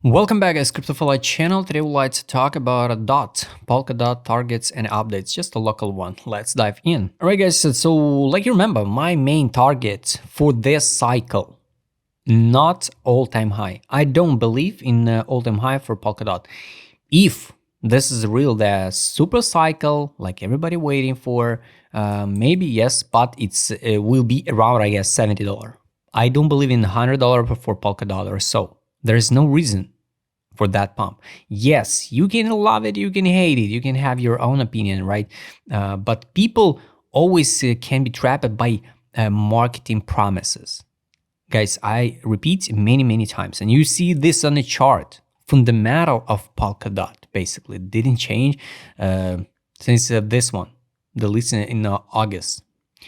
Welcome back guys, Cryptofly channel. Today we'd like to talk about a dot, Polkadot targets and updates, just a local one. Let's dive in. Alright guys, so like you remember, my main target for this cycle, not all-time high. I don't believe in all-time high for Polkadot. If this is real, the super cycle, like everybody waiting for, maybe yes, but it will be around, I guess, $70. I don't believe in $100 for Polkadot or so. There is no reason for that pump. Yes, you can love it, you can hate it, you can have your own opinion, right? But people always can be trapped by marketing promises. Guys, I repeat many times, and you see this on the chart. Fundamental of Polkadot basically didn't change since this one, the list in August.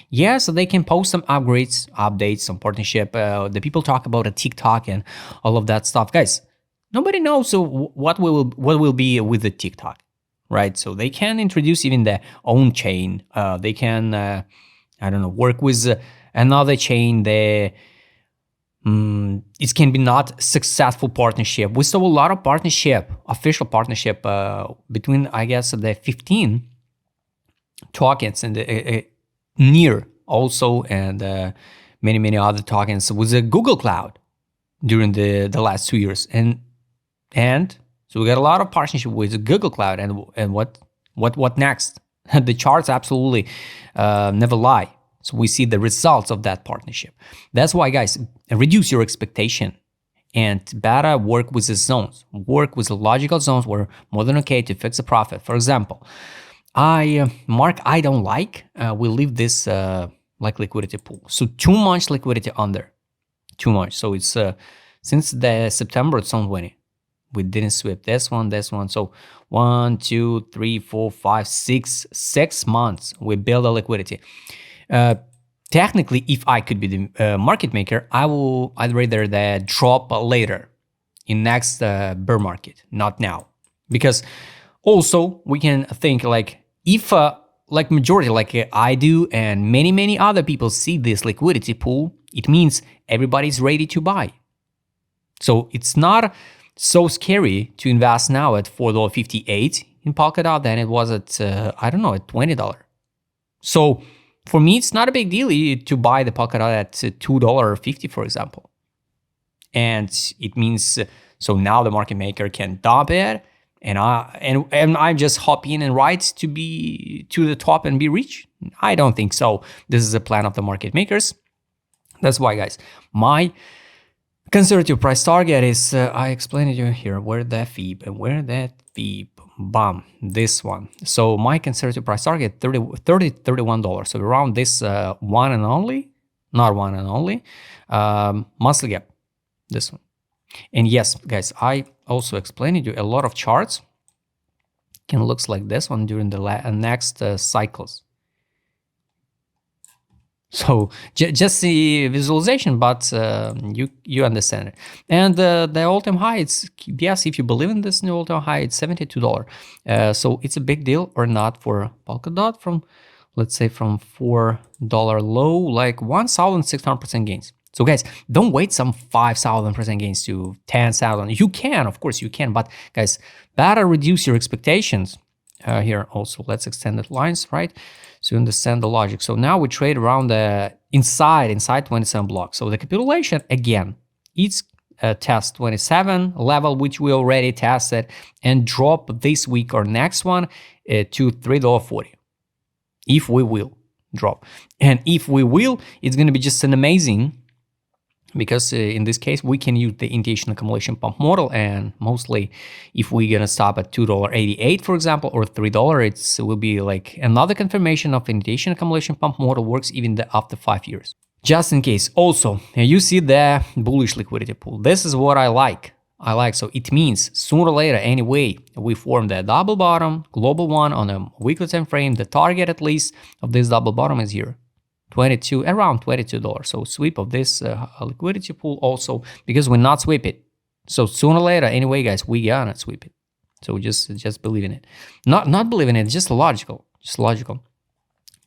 Yeah, so they can post some upgrades, updates, some partnership. The people talk about a TikTok and all of that stuff, guys. Nobody knows what will be with the TikTok, right? So they can introduce even their own chain. They can I don't know, work with another chain. It can be not successful partnership. We saw a lot of partnership, official partnership between, I guess, the 15 tokens and the near also, and many other tokens with the Google Cloud during the last 2 years, and so we got a lot of partnership with the Google Cloud, and what next? The charts absolutely never lie. So we see the results of that partnership. That's why, guys, reduce your expectation and better work with the zones. Work with the logical zones where more than okay to fix a profit. For example, Mark, I don't like, we leave this like liquidity pool. So too much liquidity under, too much. So it's since the September 2020, we didn't sweep this one. So 1, 2, 3, 4, 5, 6 months we build a liquidity. Technically, if I could be the market maker, I'd rather the drop later in next bear market, not now, because also we can think like if like majority, like I do, and many other people see this liquidity pool, it means everybody's ready to buy. So it's not so scary to invest now at $4.58 in Polkadot than it was at I don't know, at $20. So for me, it's not a big deal to buy the Polkadot at $2.50, for example. And it means so now the market maker can dump it, and I just hop in and ride to be to the top and be rich. I don't think so. This is a plan of the market makers. That's why, guys, my conservative price target is, I explained it to you here, where that FEEB, bam, this one. So my conservative price target, $31. So around this one and only, not one and only, monthly gap, this one. And yes, guys, I also explained to you a lot of charts can looks like this one during the next cycles. So just the visualization, but you understand it. And the all-time high, it's, yes, if you believe in this new all-time high, it's $72. So it's a big deal or not for Polkadot from, let's say, from $4 low, like 1,600% gains. So guys, don't wait some 5,000% gains to 10,000. You can, of course you can, but guys, better reduce your expectations. Here also, let's extend the lines, right? So you understand the logic. So now we trade around the inside 27 blocks. So the capitulation, again, it's test 27 level, which we already tested, and drop this week or next one to $3.40. If we will drop. And if we will, it's going to be just an amazing, because in this case, we can use the initiation accumulation pump model, and mostly if we're going to stop at $2.88, for example, or $3, it will be like another confirmation of initiation accumulation pump model works even after 5 years. Just in case. Also, you see the bullish liquidity pool. This is what I like. So it means sooner or later, anyway, we form the double bottom, global one on a weekly time frame. The target at least of this double bottom is here. Around $22. So sweep of this liquidity pool also, because we're not sweep it. So sooner or later, anyway, guys, we gonna sweep it. So just believe in it. Not believe in it, just logical.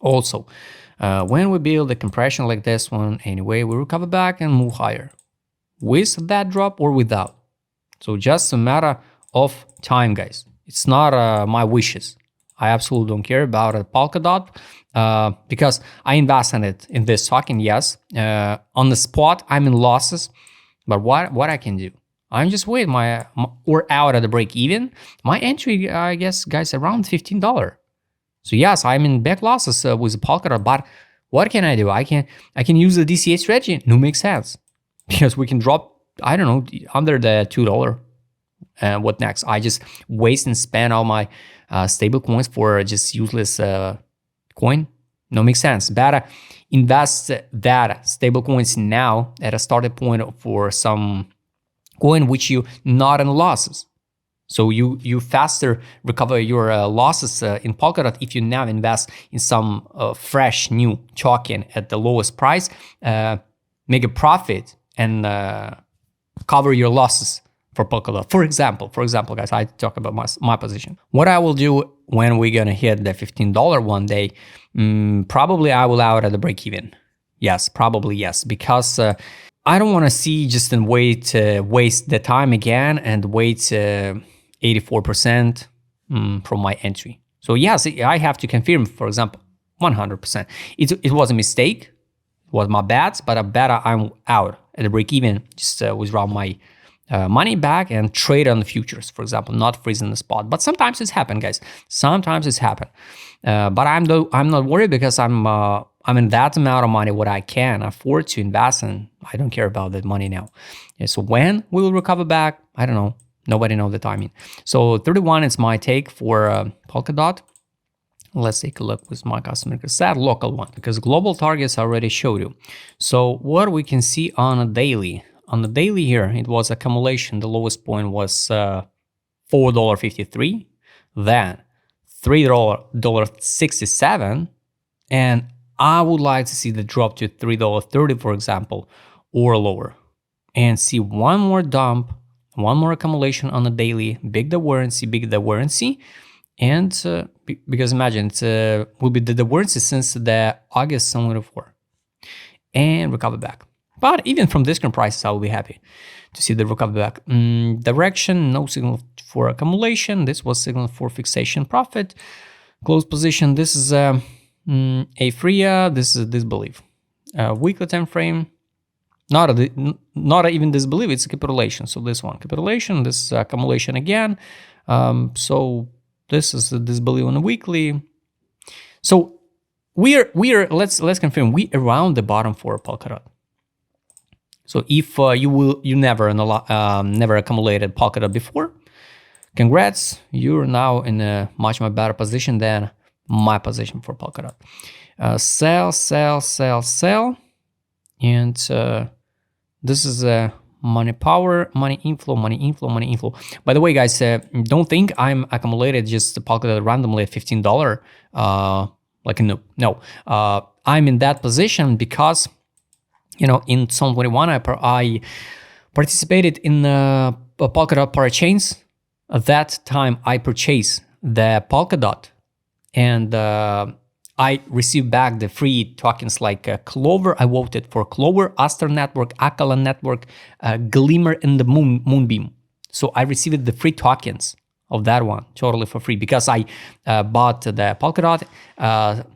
Also, when we build a compression like this one, anyway, we recover back and move higher. With that drop or without. So just a matter of time, guys. It's not my wishes. I absolutely don't care about Polkadot because I invest in it in this token. Yes, on the spot I'm in losses, but what I can do? I'm just waiting or out at the break even. My entry, I guess, guys, around $15. So yes, I'm in back losses with Polkadot, but what can I do? I can use the DCA strategy. No, makes sense because we can drop, I don't know, under the $2. And what next? I just waste and spend all my stable coins for just useless coin. No, makes sense. Better invest that stable coins now at a starting point for some coin which you not in losses. So you faster recover your losses in Polkadot if you now invest in some fresh new token at the lowest price, make a profit and cover your losses for Polkadot. For example, guys, I talk about my position. What I will do when we're gonna hit the $15 one day, probably I will out at the break even. Yes, probably yes, because I don't want to see just and waste the time again and wait 84% from my entry. So yes, I have to confirm, for example, 100%. It was a mistake, it was my bad, but I bet I'm out at the break even, just withdraw my money back and trade on the futures, for example, not freezing the spot. But sometimes it's happened, guys. Sometimes it's happened. But I'm not worried because I'm in that amount of money what I can afford to invest in. I don't care about that money now. Yeah, so when we will recover back, I don't know. Nobody knows the timing. So 31 is my take for Polkadot. Let's take a look with my customer set, local one, because global targets I already showed you. So what we can see on a daily. On the daily here, it was accumulation. The lowest point was $4.53, then $3.67, and I would like to see the drop to $3.30, for example, or lower, and see one more dump, one more accumulation on the daily, big divergence, and because imagine it will be the divergence since the August 24, and recover back. But even from this current prices, I will be happy to see the recovery back. Direction, no signal for accumulation. This was signal for fixation profit. Close position, this is apheria, this is disbelief. Weekly time frame, not even disbelief, it's a capitulation. So this one, capitulation, this is accumulation again. So this is the disbelief on the weekly. So we're let's confirm, we around the bottom for Polkadot. So if you never accumulated Polkadot before, congrats, you're now in a much better position than my position for Polkadot. Sell, and this is money power, money inflow. By the way, guys, don't think I'm accumulated just Polkadot randomly at $15. No. I'm in that position because, in 2021, I participated in Polkadot Parachains. At that time, I purchased the Polkadot, and I received back the free tokens like Clover. I voted for Clover, Aster Network, Akala Network, Glimmer, and the Moonbeam. So I received the free tokens of that one totally for free because I bought the Polkadot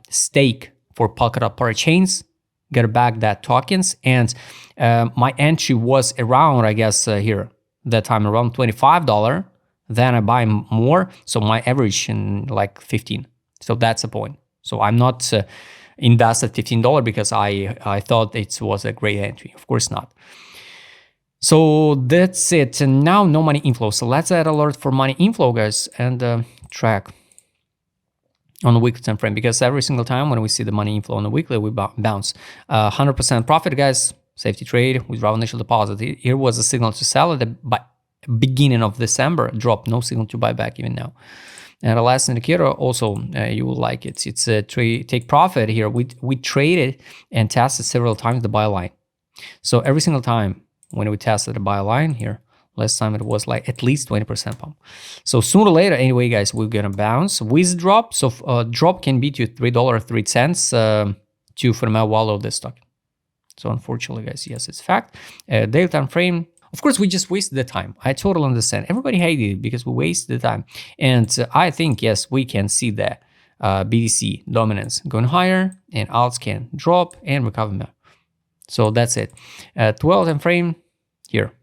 stake for Polkadot Parachains, get back that tokens, and my entry was around, I guess, here that time around $25. Then I buy more, so my average in like 15. So that's the point. So I'm not invested $15 because I thought it was a great entry. Of course not. So that's it. And now no money inflow. So let's add alert for money inflow, guys, and track on the weekly time frame, because every single time when we see the money inflow on the weekly, we bounce. 100% profit, guys. Safety trade, withdraw initial deposit. Here was a signal to sell at the beginning of December, drop, no signal to buy back even now. And the last indicator also, you will like it. It's a take profit here. We traded and tested several times the buy line. So every single time when we tested the buy line here, last time it was like at least 20% pump. So sooner or later, anyway, guys, we're gonna bounce with drop. So drop can be to $3.03 to fundamental value of this stock. So unfortunately, guys, yes, it's fact. Daily time frame. Of course, we just wasted the time. I totally understand. Everybody hated it because we wasted the time. And I think, yes, we can see the BTC dominance going higher and alts can drop and recover more. So that's it. 12 time frame here.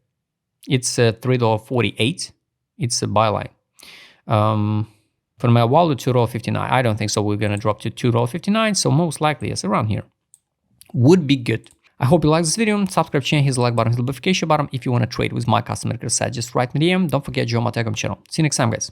It's $3.48. It's a buy line. For my wallet, $2.59. I don't think so. We're going to drop to $2.59. So most likely, yes, around here would be good. I hope you like this video. Subscribe channel, hit the like button, hit the notification button. If you want to trade with my customer care site, just write me DM. Don't forget, join my Telegram channel. See you next time, guys.